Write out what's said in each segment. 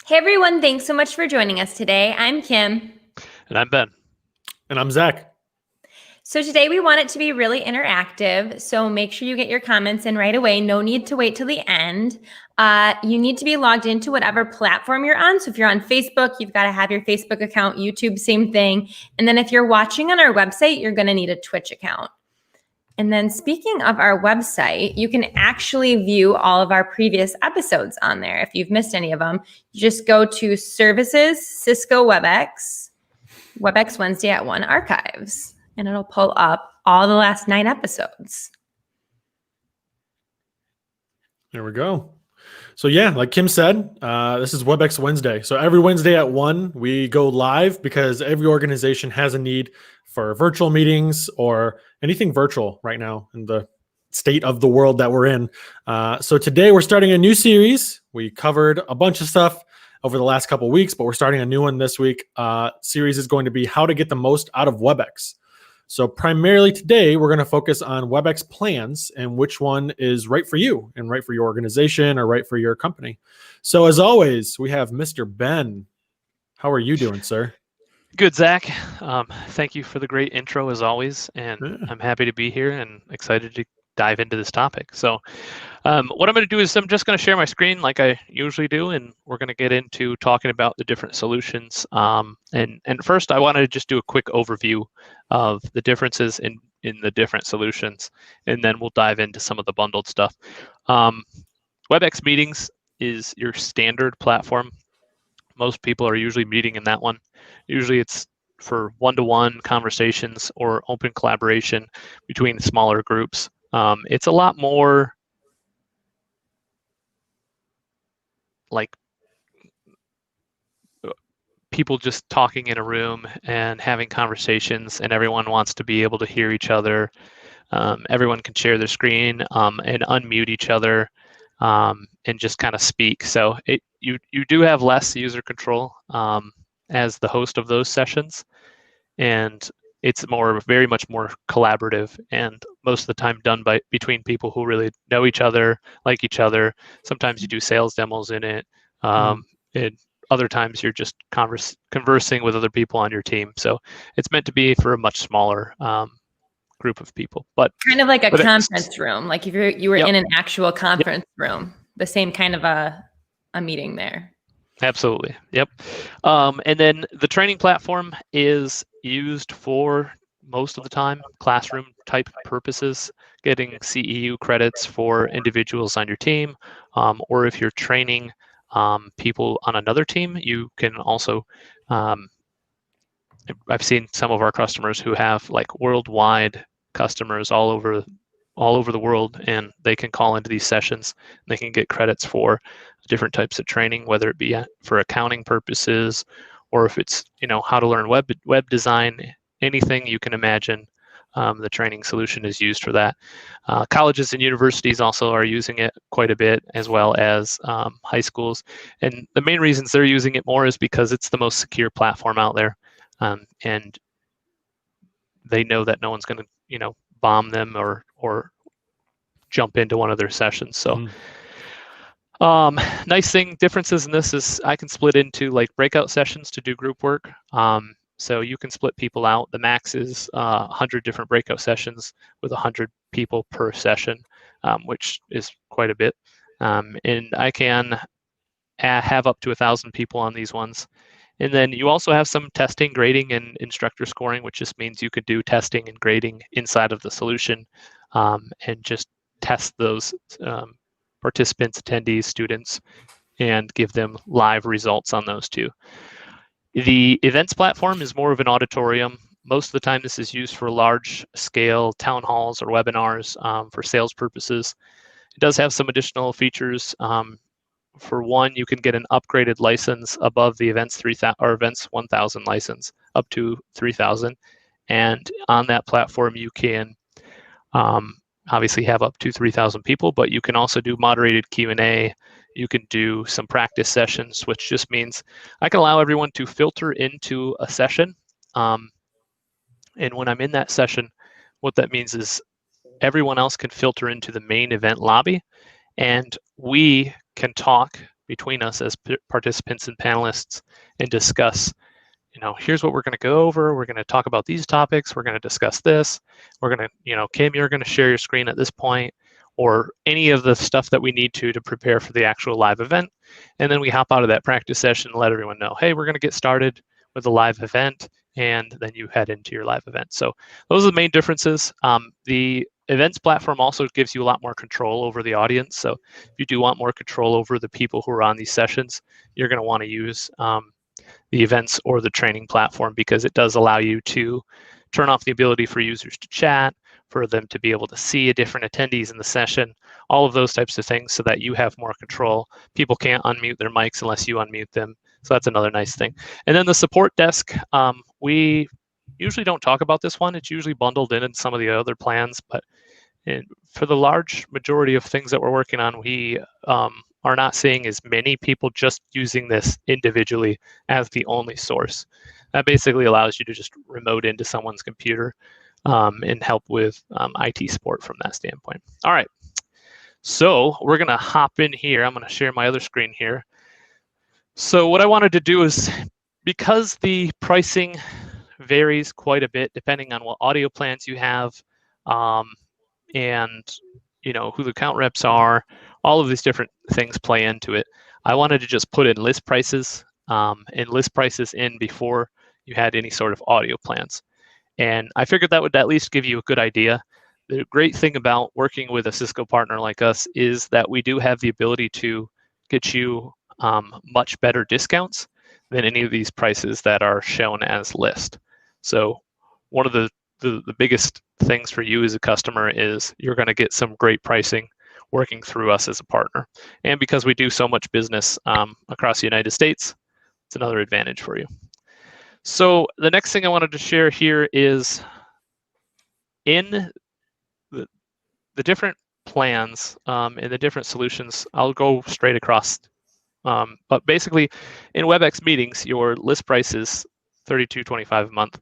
Hey everyone, thanks so much for joining us today. I'm Kim. And I'm Ben. And I'm Zach. So today we want it to be really interactive, so make sure you get your comments in right away. No need to wait till the end. You need to be logged into whatever platform you're on. So if you're on Facebook, you've got to have your Facebook account, YouTube, same thing. And then if you're watching on our website, you're going to need a Twitch account. And then speaking of our website, you can actually view all of our previous episodes on there. If you've missed any of them, you just go to Services, Cisco Webex, Webex Wednesday at 1 Archives, and it'll pull up all the last 9 episodes. There we go. So yeah, like Kim said, this is Webex Wednesday. So every Wednesday at 1, we go live because every organization has a need for virtual meetings or anything virtual right now in the state of the world that we're in. So today we're starting a new series. We covered a bunch of stuff over the last couple of weeks, but we're starting a new one this week. Series is going to be how to get the most out of Webex. So primarily today, we're going to focus on Webex plans and which one is right for you and right for your organization or right for your company. So as always, we have Mr. Ben. How are you doing, sir? Good, Zach. Thank you for the great intro as always. And I'm happy to be here and excited to dive into this topic. So what I'm going to do is I'm just going to share my screen like I usually do, and we're going to get into talking about the different solutions. And first, I wanted to just do a quick overview of the differences in the different solutions, and then we'll dive into some of the bundled stuff. Webex Meetings is your standard platform. Most people are usually meeting in that one. Usually it's for one-to-one conversations or open collaboration between smaller groups. It's a lot more like people just talking in a room and having conversations, and everyone wants to be able to hear each other. Everyone can share their screen and unmute each other and just kind of speak. So you do have less user control as the host of those sessions, and it's very much more collaborative, and most of the time done between people who really know each other, like each other. Sometimes you do sales demos in it. And other times you're just conversing with other people on your team. So it's meant to be for a much smaller group of people. But kind of like a conference room, like if you were Yep. in an actual conference room, the same kind of a meeting there. Absolutely. Yep. And then the training platform is used for most of the time classroom type purposes, getting CEU credits for individuals on your team, or if you're training people on another team, you can also I've seen some of our customers who have like worldwide customers all over the world, and they can call into these sessions and they can get credits for different types of training, whether it be for accounting purposes or if it's how to learn web design, anything you can imagine. The training solution is used for that. Colleges and universities also are using it quite a bit, as well as high schools. And the main reasons they're using it more is because it's the most secure platform out there, and they know that no one's going to bomb them or jump into one of their sessions. So nice differences in this is I can split into like breakout sessions to do group work. So you can split people out. The max is 100 different breakout sessions with 100 people per session, which is quite a bit. And I can have up to 1,000 people on these ones. And then you also have some testing, grading, and instructor scoring, which just means you could do testing and grading inside of the solution and just test those participants, attendees, students, and give them live results on those too. The events platform is more of an auditorium. Most of the time this is used for large scale town halls or webinars for sales purposes. It does have some additional features. For one, you can get an upgraded license above the Events 3000 or Events 1000 license up to 3000, and on that platform you can obviously have up to 3,000 people, but you can also do moderated Q&A. You can do some practice sessions, which just means I can allow everyone to filter into a session And when I'm in that session, what that means is everyone else can filter into the main event lobby, and we can talk between us as participants and panelists and discuss, here's what we're going to go over. We're going to talk about these topics. We're going to discuss this. We're going to, Kim, you're going to share your screen at this point, or any of the stuff that we need to prepare for the actual live event. And then we hop out of that practice session and let everyone know, hey, we're going to get started with the live event, and then you head into your live event. So those are the main differences. The events platform also gives you a lot more control over the audience. So if you do want more control over the people who are on these sessions, you're going to want to use the events or the training platform, because it does allow you to turn off the ability for users to chat, for them to be able to see different attendees in the session, all of those types of things, so that you have more control. People can't unmute their mics unless you unmute them. So that's another nice thing. And then the support desk, we usually don't talk about this one. It's usually bundled in some of the other plans, but for the large majority of things that we're working on, we are not seeing as many people just using this individually as the only source. That basically allows you to just remote into someone's computer and help with IT support from that standpoint. All right, so we're gonna hop in here. I'm gonna share my other screen here. So what I wanted to do is, because the pricing varies quite a bit depending on what audio plans you have, and who the account reps are, all of these different things play into it. I wanted to just put in list prices and list prices in before you had any sort of audio plans. And I figured that would at least give you a good idea. The great thing about working with a Cisco partner like us is that we do have the ability to get you much better discounts than any of these prices that are shown as list. So one of the biggest things for you as a customer is you're going to get some great pricing working through us as a partner. And because we do so much business across the United States, it's another advantage for you. So the next thing I wanted to share here is in the different plans and the different solutions. I'll go straight across. But basically, in Webex Meetings, your list price is $32.25 a month.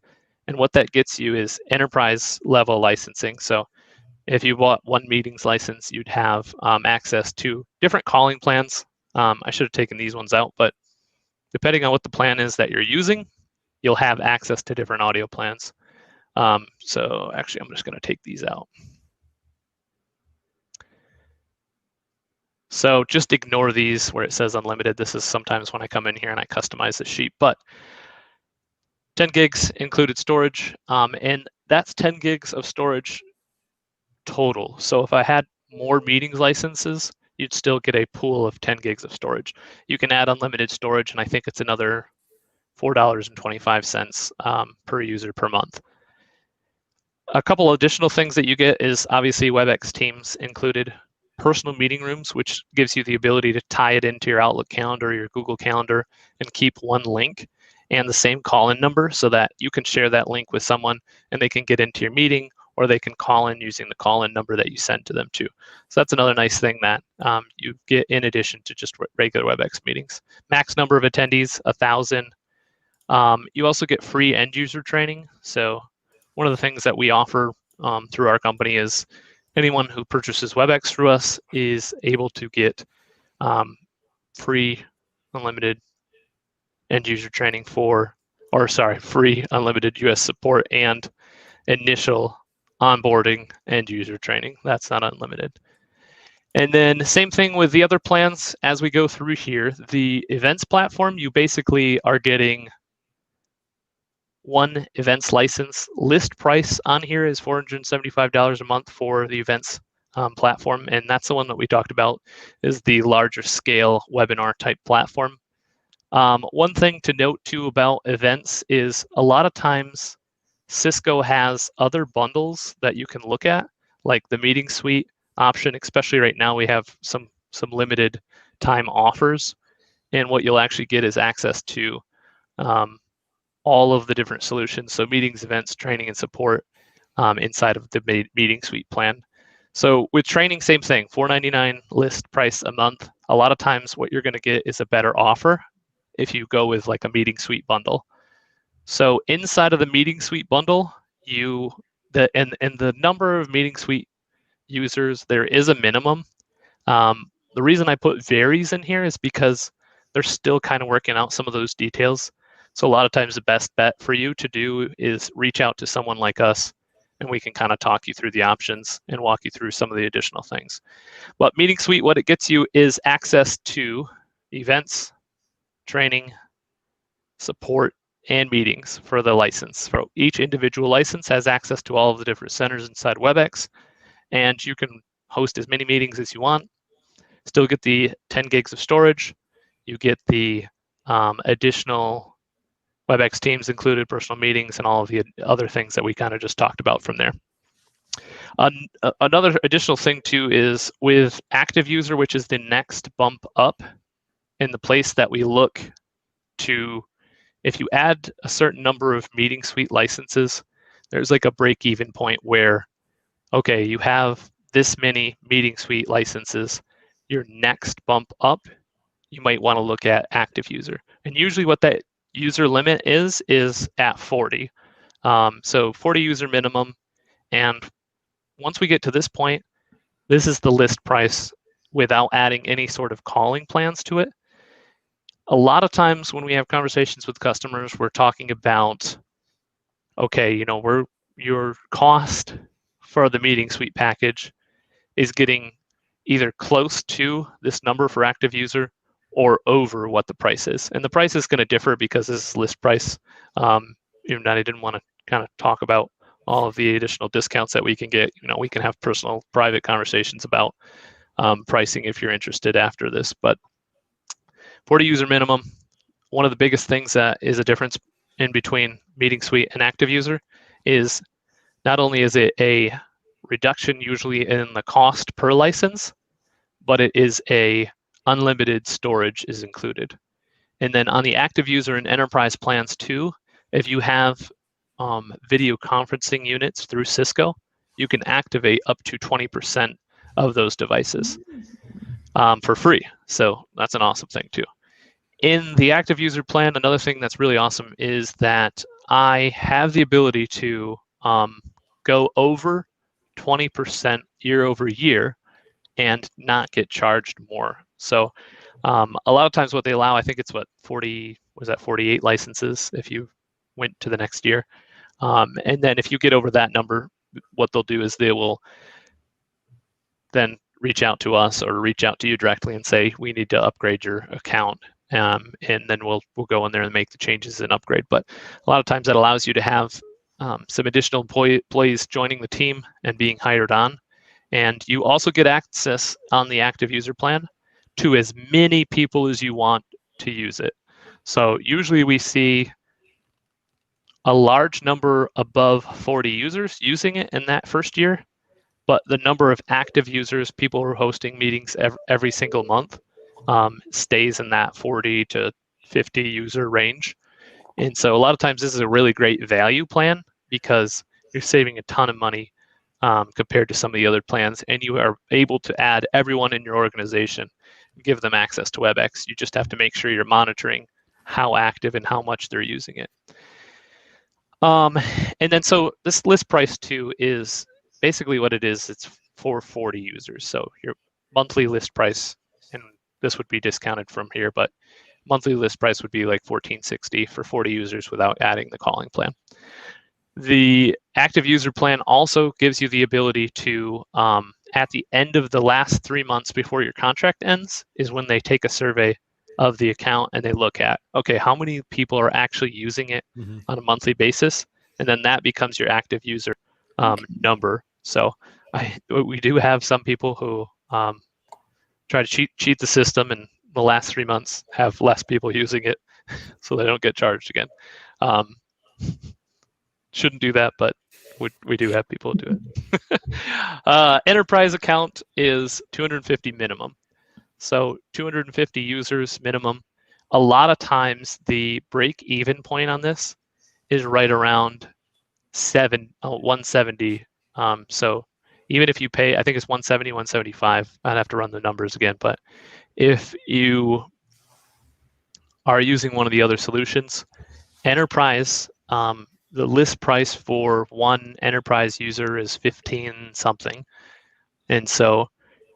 And what that gets you is enterprise level licensing. So if you bought one meetings license, you'd have access to different calling plans. I should have taken these ones out, but depending on what the plan is that you're using, you'll have access to different audio plans. So actually, I'm just going to take these out. So just ignore these where it says unlimited. This is sometimes when I come in here and I customize the sheet, but 10 gigs included storage, and that's 10 gigs of storage total. So if I had more meetings licenses, you'd still get a pool of 10 gigs of storage. You can add unlimited storage, and I think it's another $4.25 per user per month. A couple additional things that you get is obviously Webex Teams included, personal meeting rooms, which gives you the ability to tie it into your Outlook calendar, your Google Calendar, and keep one link and the same call-in number, so that you can share that link with someone and they can get into your meeting, or they can call in using the call-in number that you send to them too. So that's another nice thing that you get in addition to just regular Webex meetings. Max number of attendees, 1,000. You also get free end user training. So one of the things that we offer through our company is anyone who purchases Webex through us is able to get free unlimited end user training free unlimited US support and initial onboarding end user training. That's not unlimited. And then same thing with the other plans as we go through here. The events platform, you basically are getting one events license. List price on here is $475 a month for the events platform, and that's the one that we talked about, is the larger scale webinar type platform. One thing to note too about events is a lot of times Cisco has other bundles that you can look at, like the meeting suite option. Especially right now, we have some limited time offers, and what you'll actually get is access to all of the different solutions. So meetings, events, training, and support inside of the meeting suite plan. So with training, same thing, $4.99 list price a month. A lot of times what you're going to get is a better offer if you go with like a meeting suite bundle. So inside of the Meeting Suite bundle, the number of Meeting Suite users, there is a minimum. The reason I put varies in here is because they're still kind of working out some of those details. So a lot of times the best bet for you to do is reach out to someone like us, and we can kind of talk you through the options and walk you through some of the additional things. But Meeting Suite, what it gets you is access to events, training, support, and meetings for the license. For each individual license has access to all of the different centers inside Webex, and you can host as many meetings as you want. Still get the 10 gigs of storage. You get the additional Webex Teams included, personal meetings, and all of the other things that we kind of just talked about from there. Another additional thing too is with active user, which is the next bump up in the place that we look to. If you add a certain number of Meeting Suite licenses, there's like a break-even point where, okay, you have this many Meeting Suite licenses. Your next bump up, you might want to look at active user. And usually what that user limit is at 40. So 40 user minimum. And once we get to this point, this is the list price without adding any sort of calling plans to it. A lot of times when we have conversations with customers, we're talking about, okay, your cost for the Meeting Suite package is getting either close to this number for active user or over what the price is. And the price is going to differ because this is list price. Even that I didn't want to kind of talk about all of the additional discounts that we can get. We can have personal, private conversations about pricing if you're interested after this. But 40 user minimum, one of the biggest things that is a difference in between Meeting Suite and active user is not only is it a reduction usually in the cost per license, but it is a unlimited storage is included. And then on the active user and enterprise plans too, if you have video conferencing units through Cisco, you can activate up to 20% of those devices for free. So that's an awesome thing too. In the active user plan, another thing that's really awesome is that I have the ability to go over 20% year over year and not get charged more. So a lot of times what they allow, I think it's 48 licenses if you went to the next year. And then if you get over that number, what they'll do is they will then reach out to us or reach out to you directly and say, we need to upgrade your account. And then we'll go in there and make the changes and upgrade. But a lot of times that allows you to have some additional employees joining the team and being hired on. And you also get access on the active user plan to as many people as you want to use it. So usually we see a large number above 40 users using it in that first year, but the number of active users, people who are hosting meetings every single month, stays in that 40 to 50 user range. And so a lot of times this is a really great value plan because you're saving a ton of money compared to some of the other plans, and you are able to add everyone in your organization, give them access to Webex. You just have to make sure you're monitoring how active and how much they're using it. And then so this list price too is basically what it is. It's for 40 users. So your monthly list price, and this would be discounted from here, but monthly list price would be like $14.60 for 40 users without adding the calling plan. The active user plan also gives you the ability to, at the end of the last 3 months before your contract ends, is when they take a survey of the account and they look at, okay, how many people are actually using it on a monthly basis? And then that becomes your active user number. So we do have some people who try to cheat the system, and the last 3 months have less people using it so they don't get charged again. Shouldn't do that, but we do have people do it. Enterprise account is 250 minimum. So 250 users minimum. A lot of times the break-even point on this is right around 170. So even if you pay, I think it's 170, 175. I'd have to run the numbers again, but if you are using one of the other solutions, Enterprise the list price for one enterprise user is 15 something. And so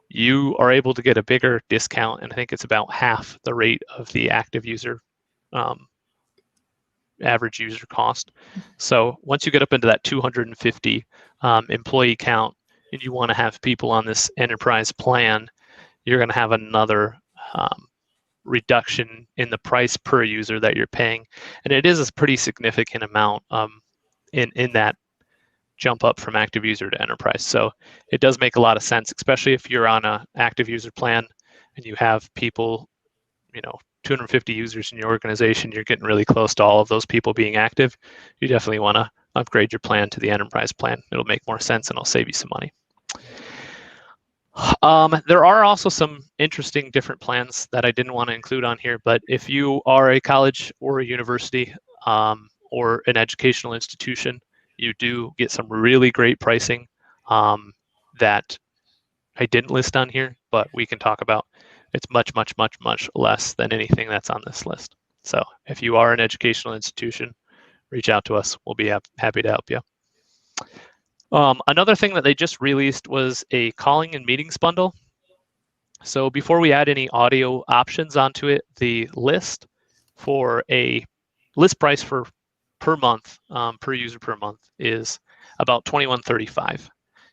you are able to get a bigger discount, and I think it's about half the rate of the active user average user cost. So once you get up into that 250 employee count and you want to have people on this enterprise plan, you're going to have another reduction in the price per user that you're paying. And it is a pretty significant amount in that jump up from active user to enterprise. So it does make a lot of sense, especially if you're on an active user plan and you have people, 250 users in your organization, you're getting really close to all of those people being active. You definitely want to upgrade your plan to the enterprise plan. It'll make more sense and it'll save you some money. There are also some interesting different plans that I didn't want to include on here, but if you are a college or a university or an educational institution, you do get some really great pricing that I didn't list on here, but we can talk about. It's much, much, much, much less than anything that's on this list. So if you are an educational institution, reach out to us. We'll be happy to help you. Another thing that they just released was a calling and meetings bundle. So before we add any audio options onto it, the list for a list price for per month, per user per month, is about $21.35.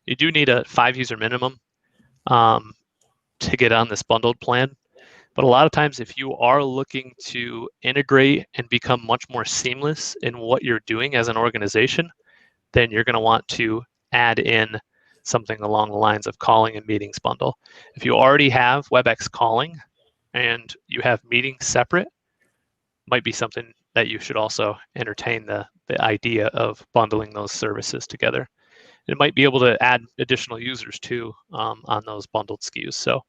You do need a 5-user minimum to get on this bundled plan. But a lot of times, if you are looking to integrate and become much more seamless in what you're doing as an organization, then you're going to want to add in something along the lines of calling and meetings bundle. If you already have Webex calling and you have meetings separate, might be something that you should also entertain the idea of bundling those services together. It might be able to add additional users too on those bundled SKUs. So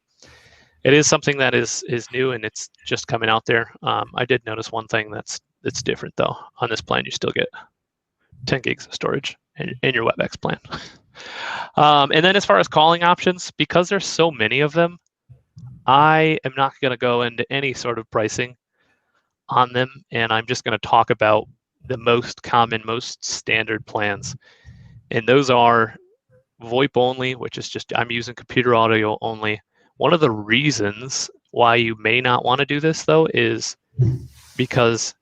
it is something that is new and it's just coming out there. I did notice one thing that's different though. On this plan, you still get 10 gigs of storage in your Webex plan. And then as far as calling options, because there's so many of them, I am not going to go into any sort of pricing on them, and I'm just going to talk about the most common, most standard plans. And those are VoIP only, which is just I'm using computer audio only. One of the reasons why you may not want to do this though is because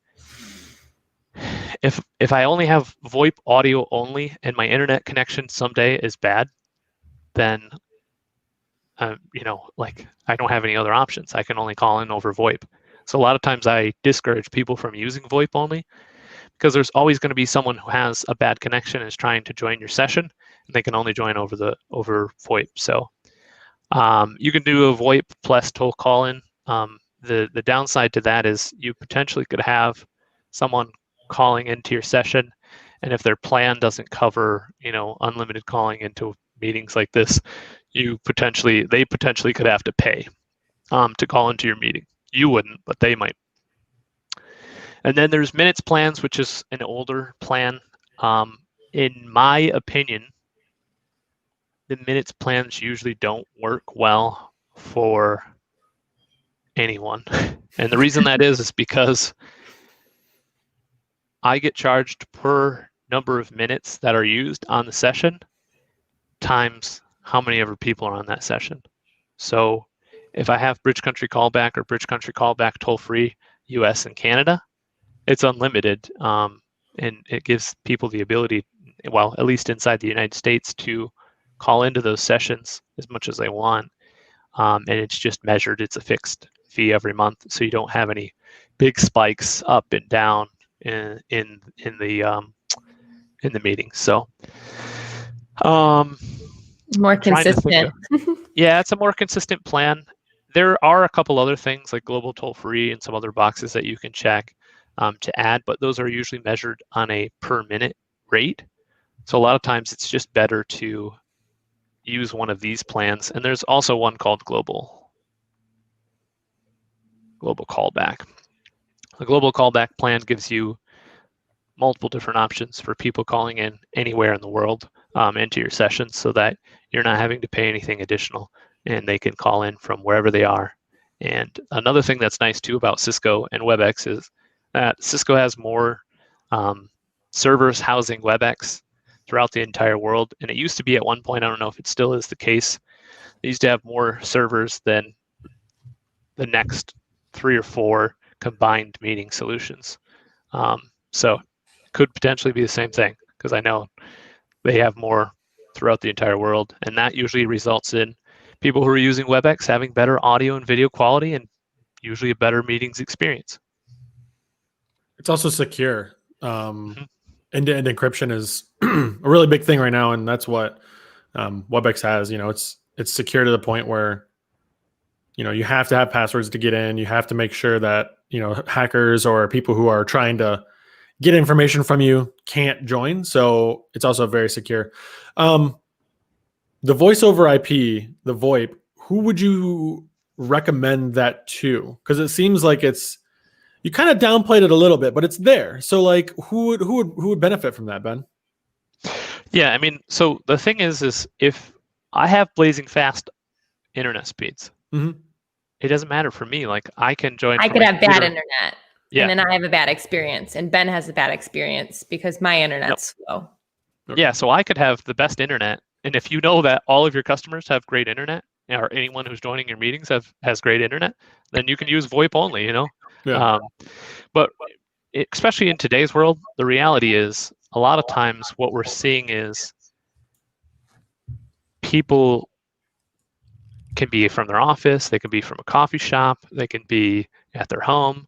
if I only have VoIP audio only and my internet connection someday is bad, then I don't have any other options. I can only call in over VoIP. So a lot of times I discourage people from using VoIP only because there's always going to be someone who has a bad connection and is trying to join your session, and they can only join over VoIP. So you can do a VoIP plus toll call-in. The downside to that is you potentially could have someone calling into your session, and if their plan doesn't cover unlimited calling into meetings like this, they potentially could have to pay to call into your meeting. You wouldn't, but they might. And then there's minutes plans, which is an older plan. In my opinion, the minutes plans usually don't work well for anyone. And the reason that is because I get charged per number of minutes that are used on the session times how many ever people are on that session. So if I have Bridge Country Callback or Bridge Country Callback toll-free US and Canada, it's unlimited, and it gives people the ability, well, at least inside the United States, to call into those sessions as much as they want, and it's just measured. It's a fixed fee every month, so you don't have any big spikes up and down in the meeting. So more consistent. Yeah, it's a more consistent plan. There are a couple other things like global toll-free and some other boxes that you can check to add, but those are usually measured on a per minute rate. So a lot of times it's just better to use one of these plans. And there's also one called global callback. The global callback plan gives you multiple different options for people calling in anywhere in the world into your sessions, so that you're not having to pay anything additional and they can call in from wherever they are. And another thing that's nice too about Cisco and Webex is that Cisco has more servers housing Webex throughout the entire world. And it used to be at one point, I don't know if it still is the case, they used to have more servers than the next 3 or 4 combined meeting solutions. So it could potentially be the same thing, because I know they have more throughout the entire world. And that usually results in people who are using Webex having better audio and video quality and usually a better meetings experience. It's also secure. End-to-end encryption is a really big thing right now, and that's what Webex has. It's secure to the point where you have to have passwords to get in. You have to make sure that hackers or people who are trying to get information from you can't join. So it's also very secure. The voice over IP, the VoIP, who would you recommend that to? Because it seems like you kind of downplayed it a little bit, but it's there. So like, who would benefit from that, Ben? Yeah, I mean, so the thing is if I have blazing fast internet speeds, it doesn't matter for me. Like, I can join. I could have bad internet, yeah, and then I have a bad experience, and Ben has a bad experience because my internet's slow. Okay. Yeah, so I could have the best internet, and if you know that all of your customers have great internet, or anyone who's joining your meetings has great internet, then you can use VoIP only. Yeah. But especially in today's world, the reality is a lot of times what we're seeing is people can be from their office, they can be from a coffee shop, they can be at their home,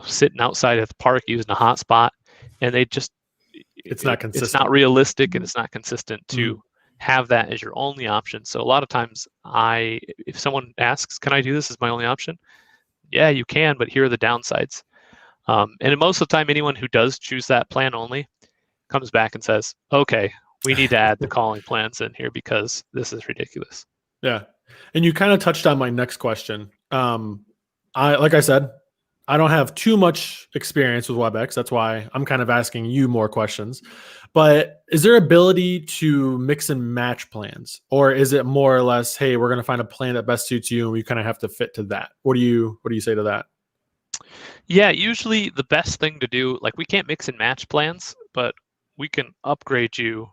sitting outside at the park using a hotspot, and it's not consistent. It's not realistic, and it's not consistent to have that as your only option. So a lot of times if someone asks, can I do this as my only option? Yeah, you can, but here are the downsides. And most of the time, anyone who does choose that plan only comes back and says, okay, we need to add the calling plans in here because this is ridiculous. Yeah. And you kind of touched on my next question. Like I said, I don't have too much experience with Webex. That's why I'm kind of asking you more questions. But is there ability to mix and match plans? Or is it more or less, hey, we're going to find a plan that best suits you and we kind of have to fit to that? What do you say to that? Yeah, usually the best thing to do, like, we can't mix and match plans, but we can upgrade you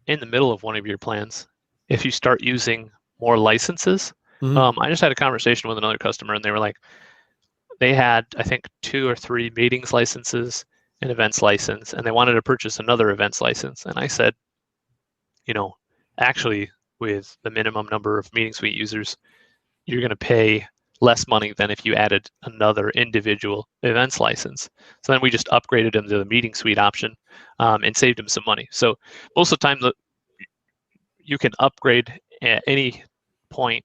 in the middle of one of your plans if you start using more licenses. I just had a conversation with another customer, and they were like, they had, I think, 2 or 3 meetings licenses, an events license, and they wanted to purchase another events license. And I said, actually, with the minimum number of meeting suite users, you're going to pay less money than if you added another individual events license. So then we just upgraded them to the meeting suite option and saved them some money. So most of the time, you can upgrade at any point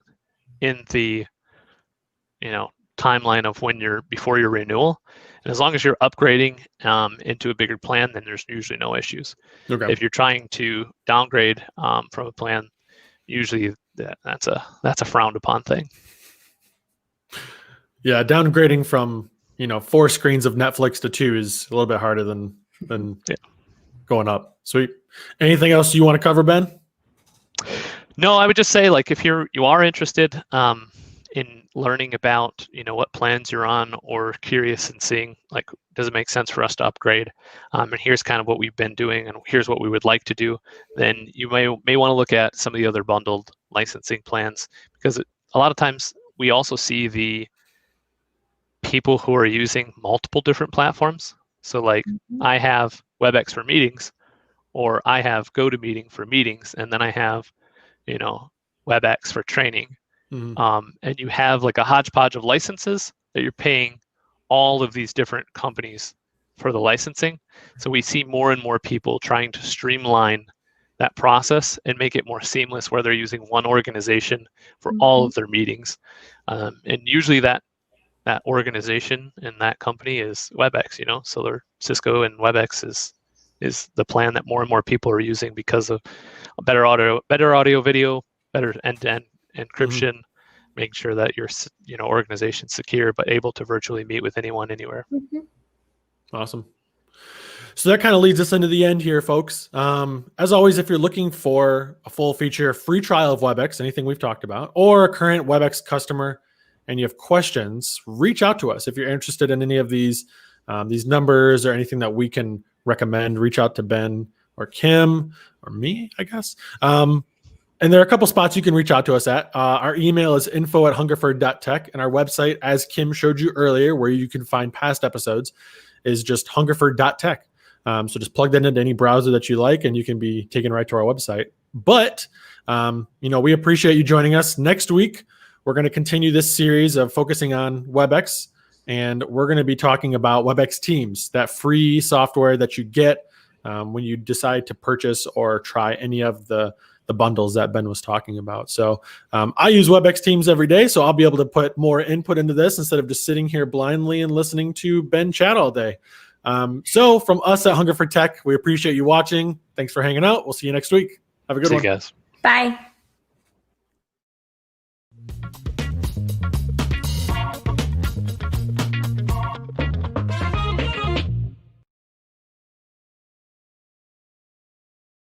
in the timeline of before your renewal, and as long as you're upgrading into a bigger plan, then there's usually no issues. Okay. If you're trying to downgrade from a plan, usually that's a frowned upon thing. Yeah, downgrading from 4 screens of Netflix to 2 is a little bit harder than going up. Sweet. Anything else you want to cover, Ben? No, I would just say, like, if you are interested in learning about what plans you're on, or curious and seeing, like, does it make sense for us to upgrade, and here's kind of what we've been doing and here's what we would like to do, then you may want to look at some of the other bundled licensing plans, because a lot of times we also see the people who are using multiple different platforms. So like, I have Webex for meetings, or I have GoToMeeting for meetings, and then I have Webex for training. And you have like a hodgepodge of licenses that you're paying all of these different companies for the licensing. So we see more and more people trying to streamline that process and make it more seamless, where they're using one organization for all of their meetings. And usually that organization and that company is Webex, so they're Cisco, and Webex is the plan that more and more people are using because of better audio, video, better end-to-end encryption, making sure that your organization's secure but able to virtually meet with anyone anywhere. Awesome. So that kind of leads us into the end here, folks. As always, if you're looking for a full feature free trial of Webex, anything we've talked about, or a current Webex customer and you have questions, reach out to us. If you're interested in any of these these numbers or anything that we can recommend, reach out to Ben or Kim or me, I guess. And there are a couple spots you can reach out to us at. Our email is info@hungerford.tech, and our website, as Kim showed you earlier, where you can find past episodes, is just hungerford.tech. So just plug that into any browser that you like, and you can be taken right to our website. But we appreciate you joining us. Next week, we're going to continue this series of focusing on WebEx, and we're going to be talking about WebEx Teams, that free software that you get when you decide to purchase or try any of the bundles that Ben was talking about. So I use WebEx Teams every day, so I'll be able to put more input into this instead of just sitting here blindly and listening to Ben chat all day. So from us at Hunger for Tech, we appreciate you watching. Thanks for hanging out. We'll see you next week. Have a good one. See you guys. Bye.